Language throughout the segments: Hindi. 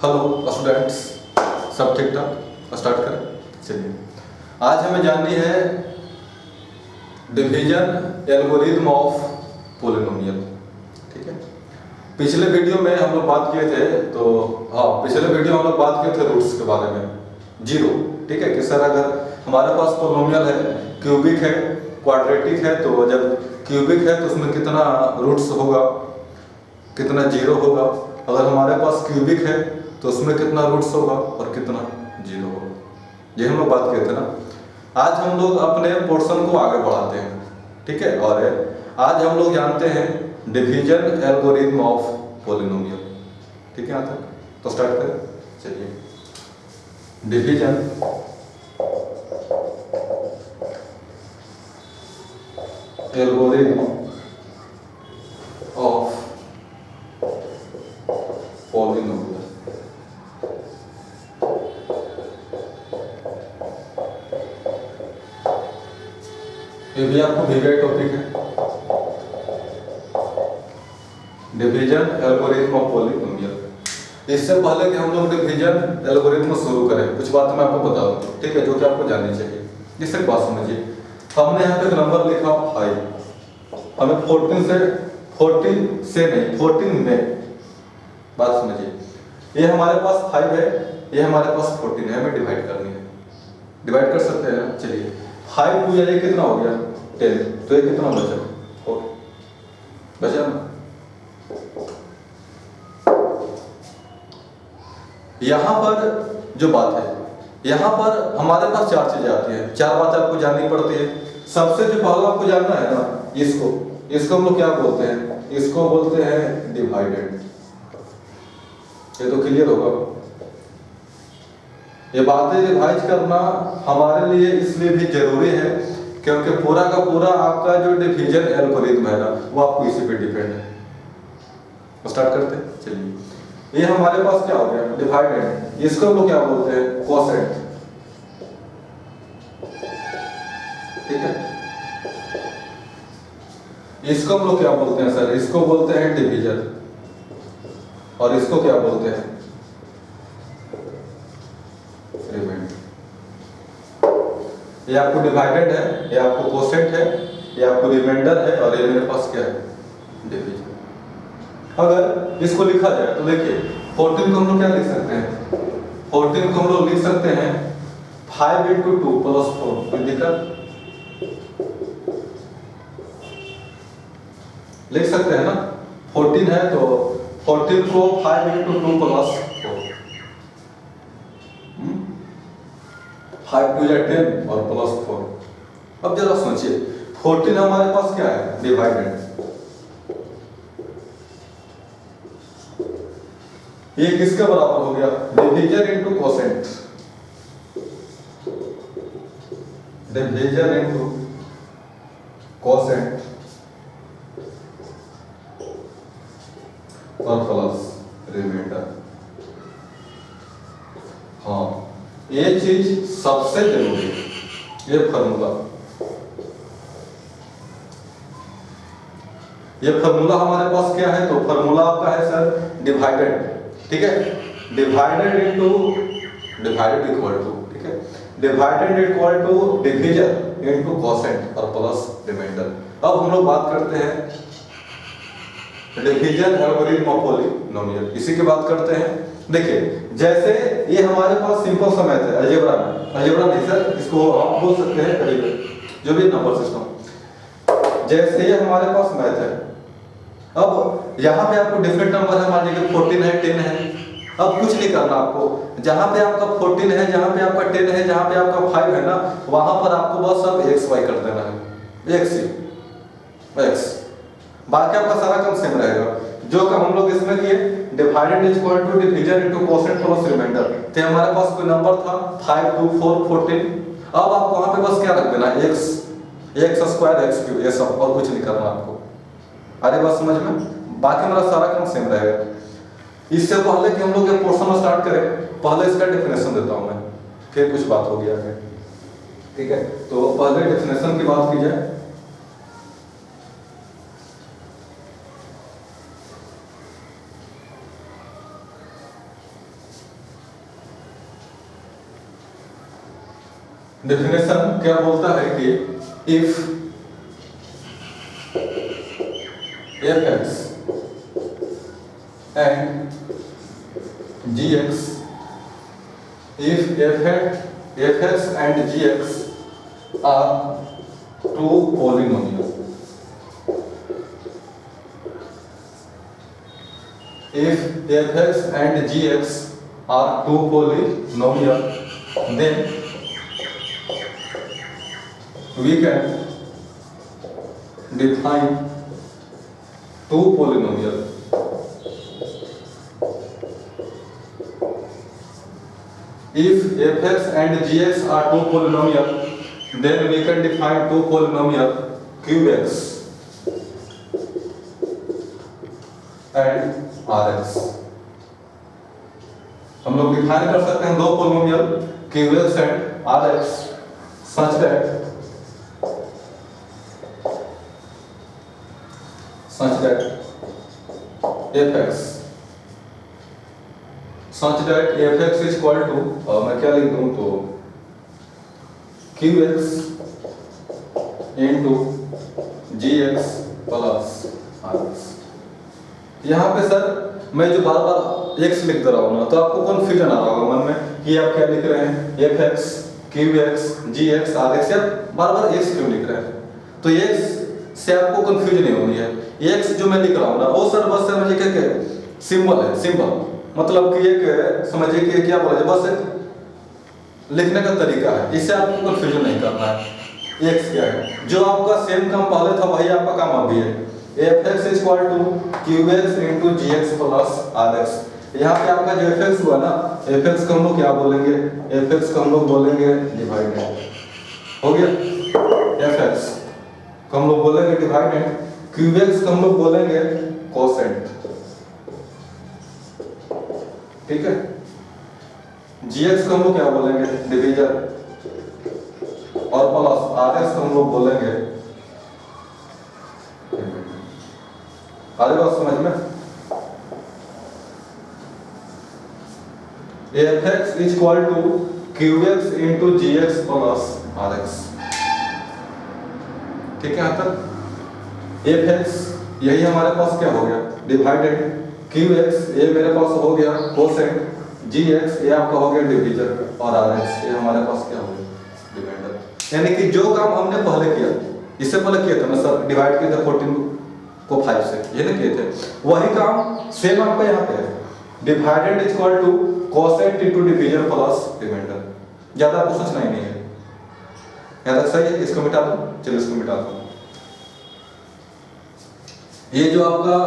हेलो स्टूडेंट्स, सब ठीक ठाक? स्टार्ट करें। चलिए, आज हमें जाननी है डिवीजन एल्गोरिथम ऑफ पॉलिनोमियल। ठीक है, पिछले वीडियो में हम लोग बात किए थे, तो पिछले वीडियो हम लोग बात किए थे रूट्स के बारे में, जीरो। ठीक है कि सर अगर हमारे पास पॉलिनोमियल है, क्यूबिक है, क्वाड्रेटिक है, तो जब क्यूबिक है तो उसमें कितना रूट्स होगा, कितना जीरो होगा। अगर हमारे पास क्यूबिक है तो उसमें कितना रूट्स होगा और कितना जीरो होगा। ये हम लोग बात किए थे ना। आज हम लोग अपने पोर्शन को आगे बढ़ाते हैं। ठीक है, और आज हम लोग जानते हैं डिवीजन एल्गोरिथम ऑफ पॉलिनोमियल। ठीक है, यहाँ तक तो स्टार्ट करें। चलिए, डिवीजन एल्गोरिथम ऑफ पॉलिनोमियल। ये भी आपको वीवीआई टॉपिक है, डिवीजन एल्गोरिथम ऑफ पॉलिनोमियल। इससे पहले कि हम लोग डिवीजन एल्गोरिथम शुरू करें, कुछ बात मैं आपको बता दूं, ठीक है, जो कि आपको जाननी चाहिए। इससे बात समझिए, हमने यहाँ पे एक नंबर लिखा 5, हमें 14 में बात समझिए, ये हमारे पास 5 है, ये हमारे पास 14 है, हमें डिवाइड करनी है। डिवाइड कर सकते हैं। चलिए, 5 2 ये कितना हो गया 10, तो ये कितना बचा 4 बचा ना। यहाँ पर जो बात है, यहाँ पर हमारे पास 4 चीजें आती हैं, 4 बात आपको जाननी पड़ती है। सबसे जो पहला आपको जानना है ना, इसको हम लोग क्या बोलते हैं, इसको बोलते हैं डिवाइडेड। ये तो क्लियर होगा। ये बातें रिवाइज करना हमारे लिए इसलिए भी जरूरी है क्योंकि पूरा का पूरा आपका जो डिवीजन एल्गोरिथम है ना, वो आपको इसी पे डिपेंड है। स्टार्ट करते हैं। चलिए, ये हमारे पास क्या हो गया डिवाइडेड, इसको हम लोग क्या बोलते हैं कोसेंट। ठीक है, इसको हम लोग क्या बोलते हैं सर, इसको बोलते हैं डिवीजन, और इसको क्या बोलते हैं रिमाइंडर। ये आपको डिवाइडेड है, ये आपको कोसेंट है, ये आपको रिमाइंडर है, और ये मेरे पास क्या है डिवीजन। अगर इसको लिखा जाए तो देखिए 14 को हम लोग क्या लिख सकते हैं, 14 को हम लोग लिख सकते हैं 5 × 2 + 4। कोई दिक्कत? लिख सकते हैं ना। 14 है तो 14 को 5 × 2 + 4, 5 2 या 10 और +4। अब जरा सोचिए, 14 हमारे पास क्या है डिवाइडेड, ये किसके बराबर हो गया डिवीजन × कोसेंट, डिवीजन × कोसेंट और प्लस रिमाइंडर। हाँ, ये चीज सबसे जरूरी है, ये फार्मूला हमारे पास क्या है, तो फार्मूला आपका है सर डिवाइडेड। ठीक है, डिवाइडेड इक्वल टू, ठीक है, divided equal to division into quotient और प्लस रिमाइंडर। अब हम लोग बात करते हैं डिवीजन एल्गोरिथम ऑफ पॉलिनोमियल, इसी की बात करते हैं। देखिए, जैसे ये हमारे पास सिंपल सा मैथ है, अलजेब्रा नहीं सर, इसको आप बोल सकते हैं अलजेब्रा, जो भी नंबर सिस्टम। जैसे ये हमारे पास मैथ है, अब यहाँ पे आपको डिफरेंट नंबर है, मान लीजिए 14 है, 10 है। अब कुछ नहीं करना आपको, जहाँ पे आपका 14 है, जहाँ पे आपका 10 है, जहाँ पे आपका 5 है ना, वहां पर आपको बस अब XY कर देना है, x, बाकी आपका सारा काम सेम रहेगा। जो काम हम लोग इसमें किए divided equal to division into quotient plus remainder, तो हमारे पास कोई नंबर था 5 2 4 14। अब आपको वहां पे बस क्या रख देना है x स्क्वायर x क्यूब, ये सब, और कुछ नहीं करना आपको। अरे बात समझ में, बाकी मेरा सारा काम सेम रहेगा। इससे पहले कि हम लोग ये पोर्शन स्टार्ट करें, पहले इसका डेफिनेशन देता हूं मैं, फिर कुछ बात होगी आगे। ठीक है, तो पहले डेफिनेशन की बात की जाए। डेफिनेशन क्या बोलता है कि if f x and g x, if f(x) and gx are two polynomials, if f(x) and gx are two polynomial, then we can define two polynomial. If f(x) and gx are two polynomial, then we can define two polynomial qx and rx. हम लोग डिफाइन कर सकते हैं दो polynomial qx and rx such that fx is equal to, मैं क्या लिख दूं तो qx into gx plus rx। यहाँ पे सर मैं जो बार बार x लिख दे रहा हूँ ना, तो आपको कन्फ्यूजन आ रहा होगा मन में कि आप क्या लिख रहे हैं, fx qx gx rx, या बार बार x क्यों लिख रहे हैं। तो x से आपको कंफ्यूजन नहीं होनी है। x जो मैं लिख रहा हूँ ना, वो सर बस समझिए क्या सिंबल है, सिंबल मतलब कि एक समझिए कि क्या बोला जाए, बस एक लिखने का तरीका है, इससे आपको कंफ्यूजन नहीं करना है। x क्या है, जो आपका सेम काम पहले था वही आपका काम अभी है। f(x) is equal to qx into gx plus rx। यहाँ पे आपका जो f(x) हुआ ना, f(x) को हम लोग क्या बोलेंगे, f(x) को हम लोग बोलेंगे डिवाइडेड, हो गया। f(x) को हम लोग बोलेंगे डिवाइडेड, qx को हम लोग बोलेंगे कोसेंट, ठीक है। gx को हम लोग क्या बोलेंगे डिवीजन, और प्लस rx को हम लोग बोलेंगे। आगे बात समझ में, f(x) is equal to qx into gx plus rx, ठीक है। यहाँ तक f(x) यही हमारे पास क्या हो गया डिवाइडेड, qx ये मेरे पास हो गया कोसेंट, gx ये आपका हो गया डिवीजन, और rx ये हमारे पास क्या हो गया डिवाइडर। यानी कि जो काम हमने पहले किया, इससे पहले किया था ना सर, डिवाइड किया था 14 को 5 से, ये ना किए थे, वही काम सेम आपका यहाँ पे है। Divided is equal to quotient into division plus remainder. ज्यादा आपको सोचना ही नहीं है। यहाँ तक सही है, इसको मिटा दो, चलो इसको मिटा दो। ये जो आपका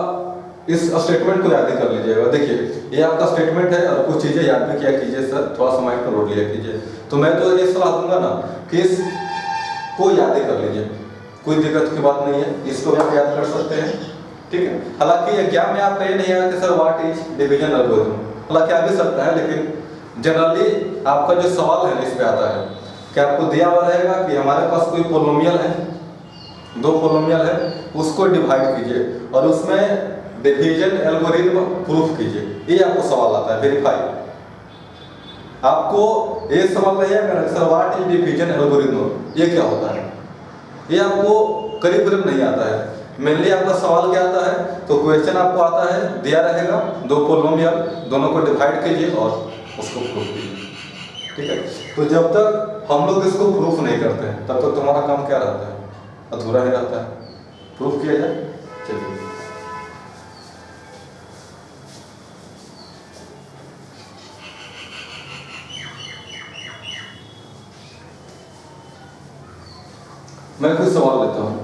इस स्टेटमेंट को याद कर लीजिएगा। देखिए ये आपका स्टेटमेंट है, और कुछ चीजें याद भी किया कीजिए सर, थोड़ा सा माइंड पर लोड लिया कीजिए। तो मैं तो ये सलाह दूंगा ना कि इसको याद कर लीजिए, कोई दिक्कत की बात नहीं है, इसको भी आप याद कर सकते हैं, ठीक है। हालांकि एग्जाम में आपका ये नहीं है कि sir what is division algorithm, हालांकि आ भी सकता है, लेकिन जनरली आपका जो सवाल है इस पे आता है कि आपको दिया हुआ रहेगा कि हमारे पास कोई पोलिनोमियल है, दो पोलिनोमियल है, उसको डिवाइड कीजिए और उसमें डिवीजन एल्गोरिथम प्रूफ कीजिए, ये आपको सवाल आता है, वेरीफाई। आपको ये सवाल रहेगा sir what is division algorithm, ये क्या होता है, ये आपको करीब करीब नहीं आता है। मेनली आपका सवाल क्या आता है, तो क्वेश्चन आपको आता है, दिया रहेगा दो पोलिनोमियल, दोनों को डिवाइड कीजिए और उसको प्रूफ कीजिए, ठीक है। तो जब तक हम लोग इसको प्रूफ नहीं करते हैं तब तक तुम्हारा काम क्या रहता है, अधूरा ही रहता है। प्रूफ किया जाए, चलिए। मैं कुछ सवाल लेता हूं,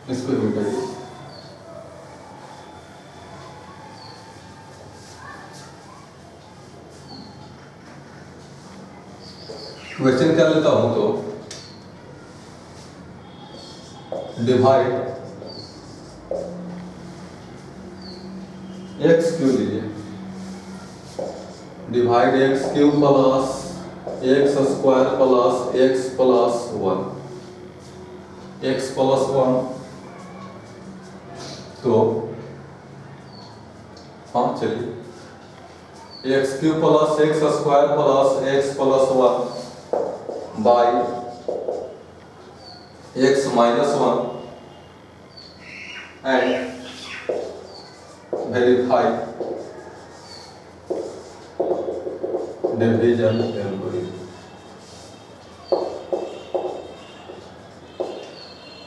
इसको मिटाइए। क्वेश्चन क्या लेता हूं, तो डिवाइड x क्यूब लीजिए, divide x cube plus x square plus x plus 1, x plus 1, तो हाँ चलिए x cube plus x square plus x plus 1 by x minus 1 and verify division algorithm.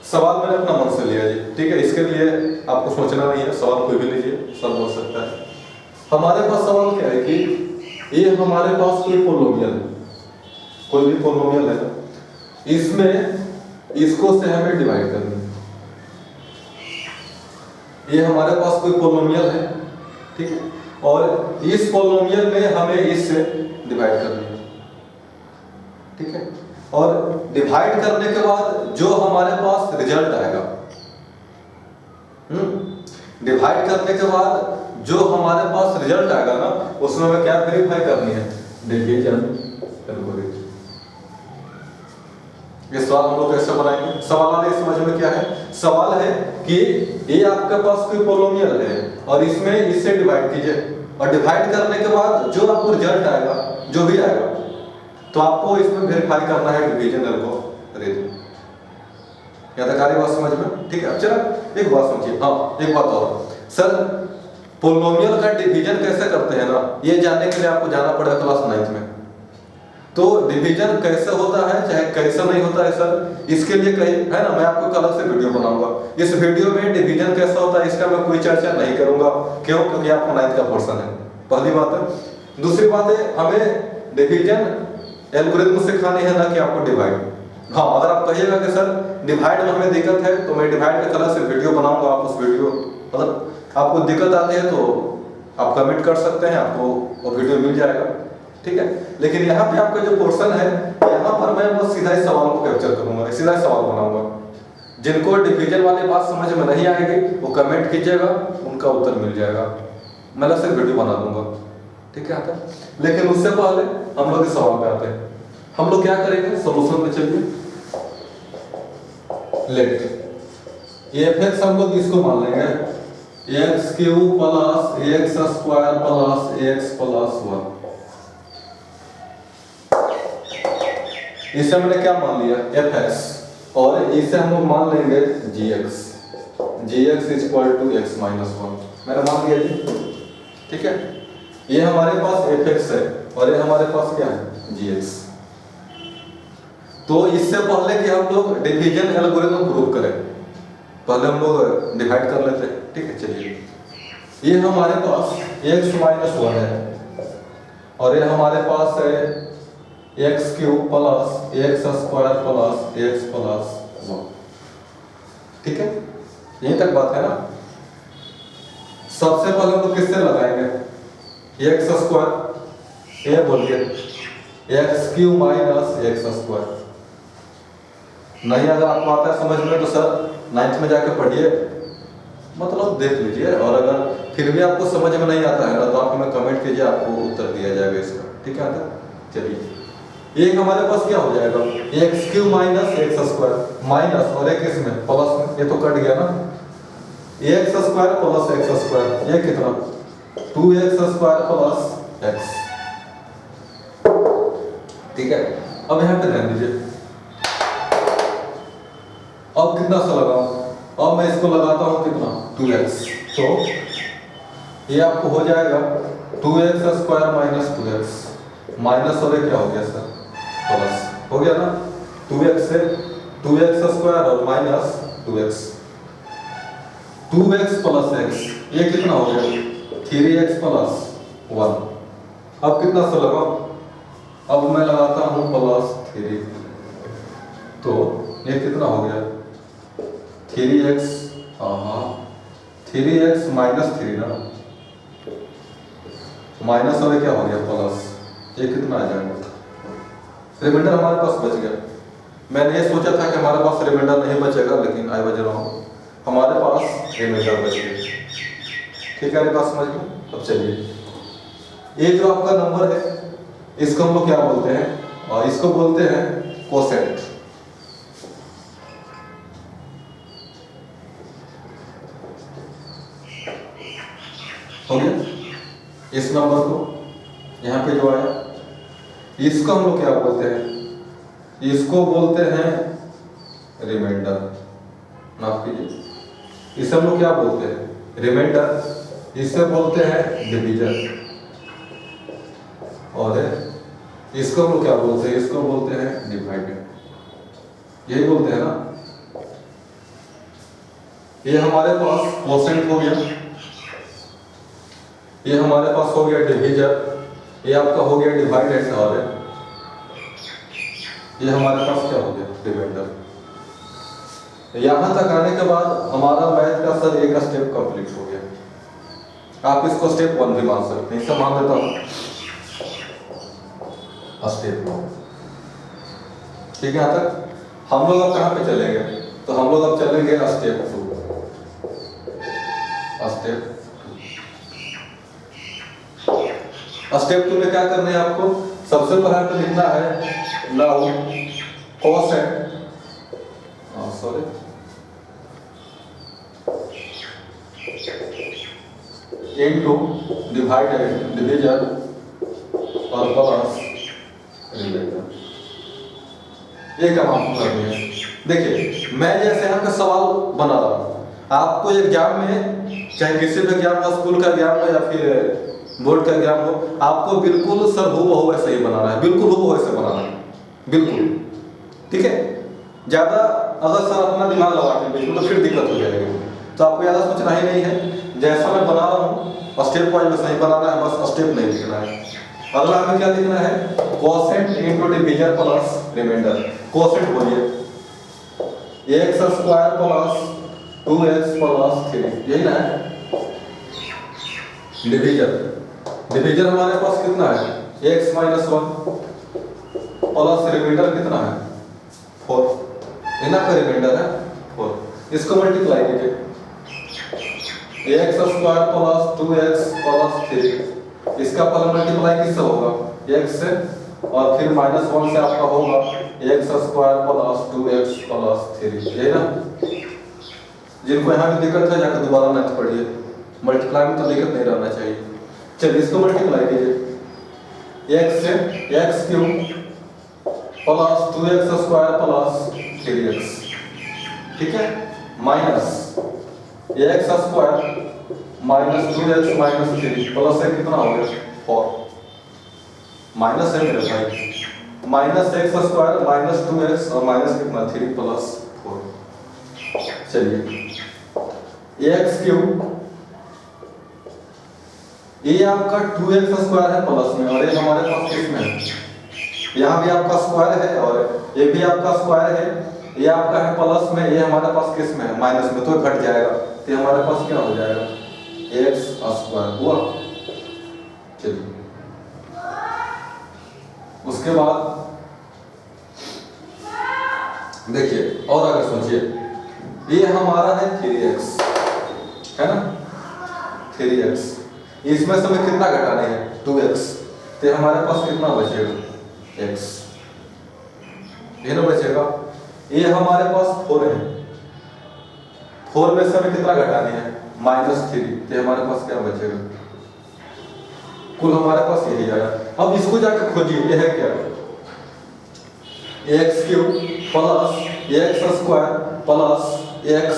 सवाल मैंने अपना मन से लिया जी, ठीक है, इसके लिए आपको सोचना नहीं है, सवाल कोई भी लीजिए, सब बोल सकता है। हमारे पास सवाल क्या है कि ये हमारे पास कोई पोलोमियल है, कोई भी पोलोमियल है, इसमें इसको से हमें डिवाइड करना है। ये हमारे पास कोई पोलोमियल है, ठीक है, और इस पोलोमियल में हमें इससे डिवाइड करनी है, ठीक है, और डिवाइड करने के बाद जो हमारे पास रिजल्ट आएगा, डिवाइड करने के बाद जो हमारे पास रिजल्ट आएगा ना, उसमें हमें क्या वेरीफाई करनी है, डिवीजन एल्गोरिथम। ये सवाल हम लोग कैसे बनाएंगे? सवाल आने समझ में क्या है? सवाल है कि ये आपके पास कोई पोलोमियल है और इसमें इससे डिवाइड कीजिए, और डिवाइड करने के बाद जो आपको रिजल्ट आएगा, जो भी आएगा, तो आपको इसमें वेरीफाई करना है डिवीजन एल्गोरिथम। या तक बात समझ में? ठीक है। अब चलो एक बात समझिए, हाँ एक बात और, सर पोलोमियल का डिवीजन कैसे करते हैं ना, ये जानने के लिए आपको जाना पड़ेगा क्लास 9th में। तो डिवीजन कैसे होता है चाहे कैसे नहीं होता है सर, इसके लिए कहीं है ना, मैं आपको अलग से वीडियो बनाऊंगा। इस वीडियो में डिवीजन कैसा होता है इसका मैं कोई चर्चा नहीं करूंगा। क्यों? क्योंकि आपको 9th का पोर्शन है, पहली बात है। दूसरी बात है, हमें डिवीजन एल्गोरिथम सिखानी है ना कि आपको डिवाइड। हाँ, अगर आप कहिएगा कि सर डिवाइड में हमें दिक्कत है, तो मैं डिवाइड का अलग से वीडियो बनाऊंगा। आप उस वीडियो मतलब आपको दिक्कत आती है तो आप कमेंट कर सकते हैं, आपको वो वीडियो मिल जाएगा, ठीक है। लेकिन यहाँ पे आपका जो पोर्शन है, यहाँ पर मैं बस सीधा ही सवाल को कैप्चर करूंगा, सीधा ही सवाल बनाऊंगा। जिनको डिवीजन वाली बात समझ में नहीं आएगी वो कमेंट कीजिएगा, उनका उत्तर मिल जाएगा, मैं अलग से वीडियो बना दूंगा, ठीक है। आता है, लेकिन उससे पहले हम लोग इस सवाल पे आते हैं। हम लोग क्या करेंगे, सोल्यूशन में चलिए। लेट ये फिक्स हम लोग इसको मान लेंगे x cube plus x square plus x plus 1। इसे हमने क्या मान लिया, fx, और इसे हम लोग मान लेंगे gx equal to x minus 1। मैंने मान लिया जी, ठीक है। ये हमारे पास fx है और ये हमारे पास क्या है, gx। तो इससे पहले कि हम लोग डिवीजन एल्गोरिथम प्रूव करें, पहले हम लोग डिवाइड कर लेते हैं, ठीक है। चलिए, ये हमारे पास x माइनस 1 है और ये हमारे पास है x cube plus x square plus x plus 1, ठीक है। यहीं तक बात है ना। सबसे पहले हम लोग किससे लगाएंगे, एक्स स्क्वायर, ये बोलिए x cube minus x square. नहीं अगर आपको आता है समझ में तो सर 9th में जाकर पढ़िए, मतलब देख लीजिए, और अगर फिर भी आपको समझ में नहीं आता है ना तो आप हमें कमेंट कीजिए, आपको उत्तर दिया जाएगा इसका, ठीक है। चलिए, एक हमारे पास क्या हो जाएगा, x cube minus x square, minus और एक इसमें प्लस में, ये तो कट गया ना, x square plus x square, ये कितना 2x स्क्वायर प्लस एक्स, ठीक है। अब यहाँ पे ध्यान दीजिए, अब कितना सा लगाऊं, अब मैं इसको लगाता हूं कितना 2x, तो ये आपको हो जाएगा 2x square minus 2x, minus और क्या हो गया सर प्लस, हो गया ना। 2x से 2x स्क्वायर और minus 2x, 2x plus x, ये कितना हो गया 3x प्लस 1। अब कितना सा लगाओ, अब मैं लगाता हूं प्लस 3, तो ये कितना हो गया 3x, 3x माइनस 3 ना, माइनस और क्या हो गया प्लस, ये कितना आ जाएगा, रिमाइंडर हमारे पास बच गया। मैंने ये सोचा था कि हमारे पास रिमाइंडर नहीं बचेगा, लेकिन आई बज रहा हूँ, हमारे पास रिमाइंडर बच गया, ठीक है। मेरे पास समझ में। अब चलिए, ये जो आपका नंबर है इसको हम लोग क्या बोलते हैं, और इसको बोलते हैं कोसेंट। हो गया, इस नंबर को यहाँ पे जो आया इसको हम लोग क्या बोलते हैं, इसको बोलते हैं रिमाइंडर, माफ कीजिए, इसे हम लोग क्या बोलते हैं रिमाइंडर, इसे बोलते हैं डिवीजन, और इसको हम लोग क्या बोलते हैं, इसको बोलते हैं डिवाइडेड, यही बोलते हैं ना। ये हमारे पास क्वोशेंट हो गया, ये हमारे पास हो गया डिवीजर, ये आपका हो गया डिवाइडेड, और ये हमारे पास क्या हो गया रिमाइंडर। यहां तक आने के बाद हमारा मैथ का सर एक स्टेप कंप्लीट हो गया। आप इसको स्टेप 1 भी मान सकते हैं, इसे मान लेता हूं स्टेप 1। ठीक है, यहां तक हम लोग अब कहां पे चलेंगे, तो हम लोग अब चलेंगे स्टेप 2। स्टेप 2 में क्या करना है आपको, सबसे पहले तो लिखना है now quotient, sorry into divided division और प्लस रिमाइंडर। ये काम आपको करनी है। देखिए मैं जैसे यहाँ पे सवाल बना रहा हूँ, आपको एग्जाम में चाहे किसी भी एग्जाम हो, स्कूल का एग्जाम हो या फिर बोर्ड का एग्जाम हो, आपको बिल्कुल सर हूबहू ऐसे ही बनाना है, बिल्कुल हूबहू ऐसे बनाना है, बिल्कुल। ठीक है, ज्यादा अगर सर अपना दिमाग लगा के बीच में तो फिर दिक्कत हो जाएगी, तो आपको ज्यादा सोचना ही नहीं है, जैसा मैं बना रहा हूँ स्टेप वाइज वैसा ही बनाना है, बस स्टेप नहीं लिखना है। अगला हमें क्या लिखना है, quotient into division plus remainder. Quotient बोलिए x square plus 2x plus 3, यही ना है। डिवीजन हमारे पास कितना है, x माइनस 1 प्लस रिमाइंडर कितना है 4, इतना का रिमाइंडर है 4। इसको मल्टीप्लाई कीजिए, x square plus 2x plus 3, इसका पहले मल्टीप्लाई किससे होगा, x से, और फिर -1 से आपका होगा x square plus 2x plus 3, यही ना। जिनको यहाँ पे दिक्कत है जाकर दोबारा मैथ पढ़िए, मल्टीप्लाई में तो दिक्कत नहीं रहना चाहिए। चलिए इसको मल्टीप्लाई कीजिए, x से x cube plus 2x square plus 3x, ठीक है, minus x square minus 2x minus 3 plus है कितना हो गया 4, माइनस है मेरे भाई, minus x square minus 2x और माइनस कितना 3 प्लस 4। चलिए x क्यूब, ये आपका 2x स्क्वायर है प्लस में, और ये हमारे पास किसमें है, यहाँ भी आपका स्क्वायर है और ये भी आपका स्क्वायर है, ये आपका है प्लस में, ये हमारे पास किसमें है माइनस में, तो घट जाएगा, तो हमारे पास क्या हो जाएगा x स्क्वायर हुआ। चलिए उसके बाद देखिए और आगे सोचिए, ये हमारा है 3x, है ना 3x, इसमें से हमें कितना घटाने हैं 2x, तो हमारे पास कितना बचेगा x, ये ना बचेगा। ये हमारे पास 4 है, 4 में से हमें कितना घटाने हैं -3, तो हमारे पास क्या बचेगा, कुल हमारे पास यही आया। अब इसको जाकर खोजिए, ये है क्या, x cube plus x square plus x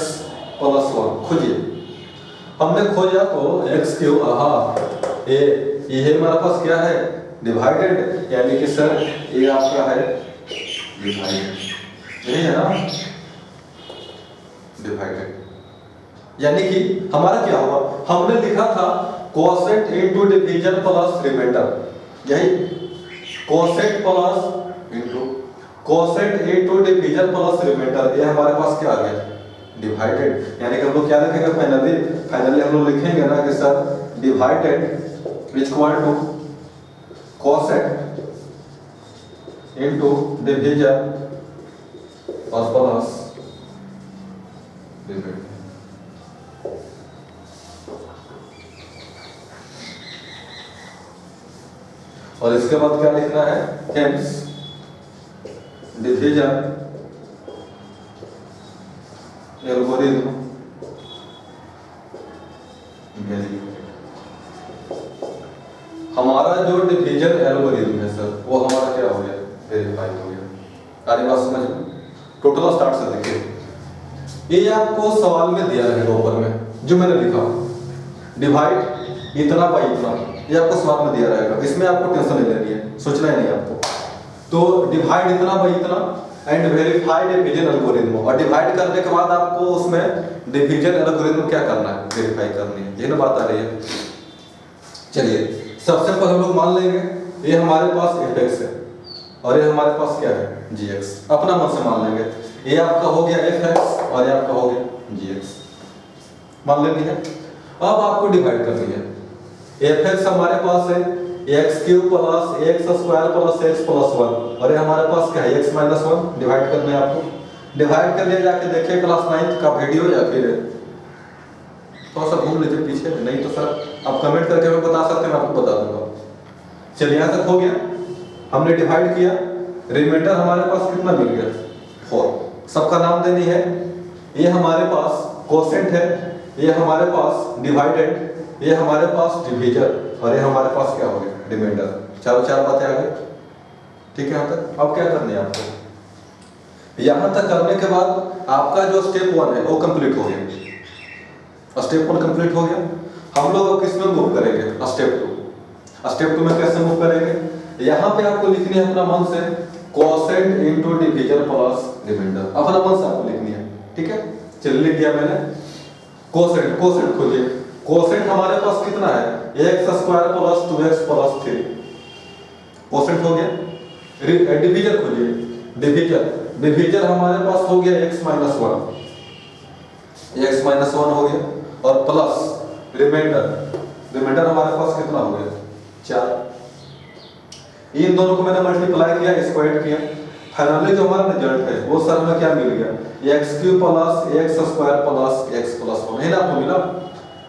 plus 1, खोजिए। हमने खोजा तो x क्यूब, ये हमारे पास क्या है डिवाइडेड, यानी कि सर ये आपका है डिवाइडेड, यही है ना डिवाइडेड, यानी कि हमारा क्या हुआ, हमने लिखा था quotient into division plus remainder, यही quotient plus into quotient into division plus remainder, ये हमारे पास क्या आ गया डिवाइडेड, यानी कि हम लोग क्या लिखेंगे फाइनली हम लोग लिखेंगे ना कि sir divided equal to quotient into division और प्लस रिमाइंडर। और इसके बाद क्या लिखना है, हेंस डिवीजन एल्गोरिथम वैल्यू। हमारा जो डिवीजन एल्गोरिथम है सर वो हमारा क्या हो गया, वेरीफाई हो गया। आगे बात समझ में, टोटल स्टार्ट से देखिए, ये आपको सवाल में दिया रहेगा ऊपर में जो मैंने लिखा, डिवाइड इतना बाई इतना, ये आपको सवाल में दिया रहेगा, इसमें आपको टेंशन नहीं लेनी है, सोचना ही नहीं आपको। तो डिवाइड इतना बाई इतना एंड वेरीफाइड डिवीजन एल्गोरिथम, और डिवाइड करने के बाद आपको उसमें डिवीजन एल्गोरिथम क्या करना है, वेरीफाई करनी है, ये ना बात आ रही है। चलिए सबसे पहले हम लोग मान लेंगे ये हमारे पास fx है और ये हमारे पास क्या है, gx, अपना मन से मान लेंगे, ये आपका हो गया fx और ये आपका हो गया gx, मान लेनी है। अब आपको डिवाइड करनी है, fx हमारे पास है x cube plus x square plus x plus 1, और ये हमारे पास क्या है एक्स माइनस 1, डिवाइड करना है आपको। डिवाइड कर लिया, जाके देखिए क्लास 9 का वीडियो, या फिर थोड़ा सा घूम लीजिए पीछे, नहीं तो सर आप कमेंट करके हमें बता सकते हैं, मैं आपको बता दूंगा। चलिए यहाँ तक हो गया, हमने डिवाइड किया, रिमाइंडर हमारे पास कितना मिल गया 4, सबका नाम देनी है, ये हमारे पास कोसेंट है, ये हमारे पास डिवाइडेड, ये हमारे पास डिवीजन, और ये हमारे पास क्या हो गया रिमाइंडर। चारों चार बातें आ गई, ठीक है यहाँ तक। अब क्या करनी है आपको, यहाँ तक करने के बाद आपका जो स्टेप 1 है वो कंप्लीट हो गया, स्टेप 1 कंप्लीट हो गया। हम लोग अब किस में मूव करेंगे, स्टेप 2। स्टेप 2 में कैसे मूव करेंगे, यहाँ पे आपको लिखनी है अपना मन से quotient into division plus remainder, अपना मन से आपको लिखनी है, ठीक है। चलिए लिख दिया मैंने, कोसेंट, कोसेंट खोलिए, कोसेंट हमारे पास कितना है x square plus 2x plus 3, quotient हो गया। डिवीजन खोलिए, डिवीजन, डिवीजन हमारे पास हो गया x माइनस 1, x माइनस 1 हो गया, और प्लस रिमाइंडर, रिमाइंडर हमारे पास कितना हो गया 4। इन दोनों को मैंने मल्टीप्लाई किया, स्क्वायर किया, फाइनली जो हमारा रिजल्ट है वो सर हमें क्या मिल गया x cube plus x square plus x plus 1, है ना आपको मिला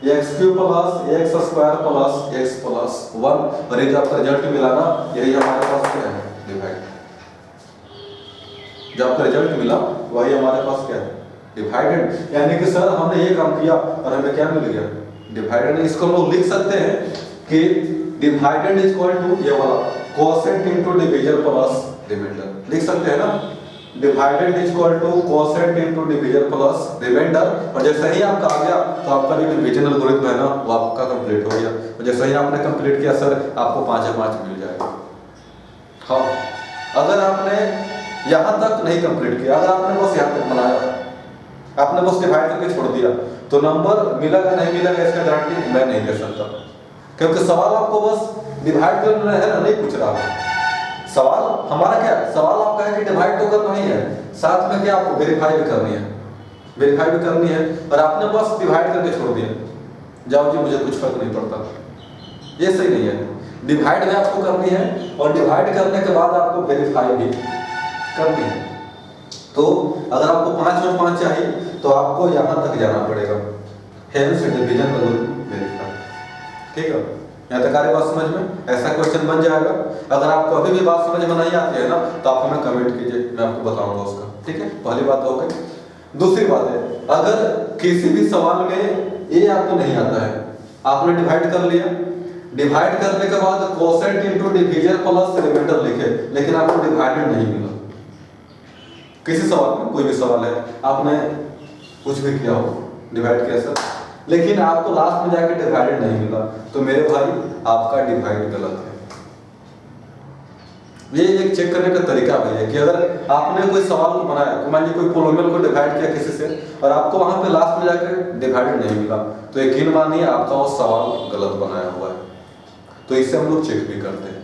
x cube plus x square plus x plus 1, और ये जो आपका रिजल्ट मिला ना यही हमारे पास क्या है डिवाइड, जो आपका रिजल्ट मिला वही हमारे पास क्या है डिवाइडेड। यानी कि सर हमने ये काम किया और हमें क्या मिल गया डिवाइडेड। इसको हम लोग लिख सकते हैं कि डिवाइडेड इज इक्वल टू ये वाला quotient into division plus remainder, लिख सकते हैं ना, divided is equal to quotient into division plus remainder. और जैसे ही आपका आ गया तो आपका जो डिवीजन एल्गोरिथम है ना वो आपका कंप्लीट हो गया, और जैसे ही आपने कंप्लीट किया सर आपको 5/5 मिल जाएगा। हाँ, अगर आपने यहाँ तक नहीं कंप्लीट किया, अगर आपने बस यहाँ तक बनाया, आपने बस डिवाइड करके छोड़ दिया, तो नंबर मिलेगा नहीं मिलेगा इसका गारंटी मैं नहीं दे सकता, क्योंकि सवाल आपको बस डिवाइड करना है ना, नहीं पूछ रहा। सवाल हमारा क्या है, सवाल आपका है कि डिवाइड तो करना ही है, साथ में क्या आपको वेरीफाई भी करनी है, वेरीफाई भी करनी है, और आपने बस डिवाइड करके छोड़ दिया, जाओ जी मुझे कुछ फर्क नहीं पड़ता, ये सही नहीं है। डिवाइड भी आपको करनी है, और डिवाइड करने के बाद आपको वेरीफाई भी करनी है। तो अगर आपको 5/5 चाहिए तो आपको यहाँ तक जाना पड़ेगा, हेंस डिवीजन वेरीफाई, ठीक है। यहाँ तक आ बात समझ में, ऐसा क्वेश्चन बन जाएगा। अगर आपको अभी भी बात समझ में नहीं आती है ना तो आप हमें कमेंट कीजिए, मैं आपको बताऊंगा उसका, ठीक है। पहली बात हो गई। दूसरी बात है, अगर किसी भी सवाल में ये आपको नहीं आता है, आपने डिवाइड कर लिया, डिवाइड करने के बाद quotient into division plus remainder लिखे, लेकिन आपको डिवाइडेड नहीं मिला, किसी सवाल में, कोई भी सवाल है, आपने कुछ भी किया हो, डिवाइड किया सर, लेकिन आपको लास्ट में जाके डिवाइडेड नहीं मिला, तो मेरे भाई आपका डिवाइड गलत है। ये एक चेक करने का तरीका भी है कि अगर आपने कोई सवाल को बनाया, तो मान लीजिए कोई पोलोमियल को डिवाइड किया किसी से, और आपको वहां पे लास्ट में जाकर डिवाइडेड नहीं मिला, तो यकीन मानिए आपका वो सवाल गलत बनाया हुआ है। तो इससे हम लोग चेक भी करते हैं।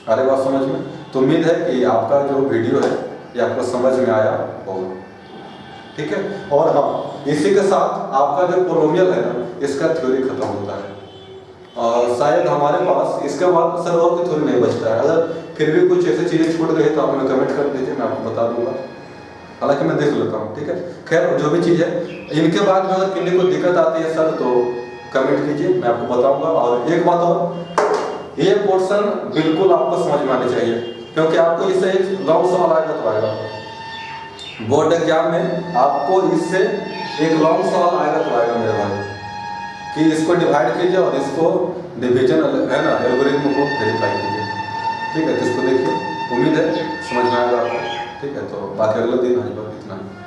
अरे बात समझ में, तो उम्मीद है कि आपका जो वीडियो है ये आपको समझ में आया होगा, ठीक है। और हाँ, इसी के साथ आपका जो पोलोमियल है ना इसका थ्योरी खत्म होता है, और शायद हमारे पास इसके बाद सर और कोई थ्योरी नहीं बचता है। अगर फिर भी कुछ ऐसी चीजें छूट गई तो आप हमें कमेंट कर दीजिए, मैं आपको बता दूंगा, हालांकि मैं देख लेता हूँ, ठीक है। खैर जो भी चीज़ है, इनके बाद में अगर किसी को दिक्कत आती है सर तो कमेंट कीजिए, मैं आपको बताऊंगा। और एक बात और, ये पोर्शन बिल्कुल आपको समझ में आनी चाहिए, क्योंकि आपको इससे एक लॉन्ग सवाल आएगा तो आएगा बोर्ड एग्जाम में, आपको इससे एक लॉन्ग सवाल आएगा तो आएगा मेरे भाई, कि इसको डिवाइड कीजिए और इसको डिवीजन है ना एल्गोरिथम को वेरीफाई कीजिए। ठीक है, तो इसको देखिए, उम्मीद है समझ में आएगा आपको। ठीक है, तो बाकी अगले दिन आज बात इतना ही।